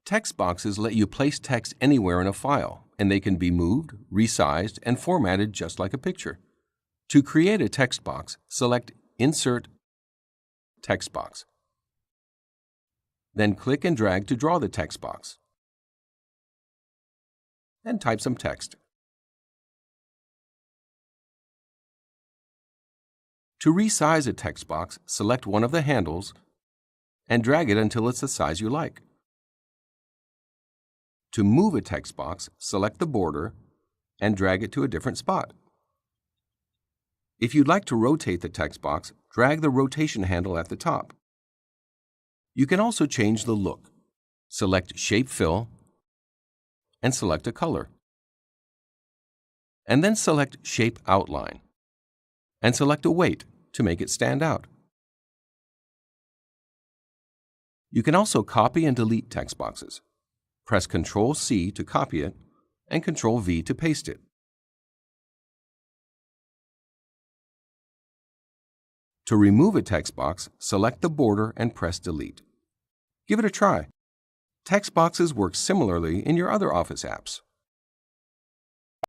Text boxes let you place text anywhere in a file, and they can be moved, resized, and formatted just like a picture. To create a text box, select Insert Text Box. Then click and drag to draw the text box. And type some text. To resize a text box, select one of the handles and drag it until it's the size you like. To move a text box, select the border and drag it to a different spot. If you'd like to rotate the text box, drag the rotation handle at the top. You can also change the look. Select Shape Fill and select a color. And then select Shape Outline and select a weight to make it stand out. You can also copy and delete text boxes. Press Ctrl-C to copy it and Ctrl-V to paste it. To remove a text box, select the border and press Delete. Give it a try. Text boxes work similarly in your other Office apps.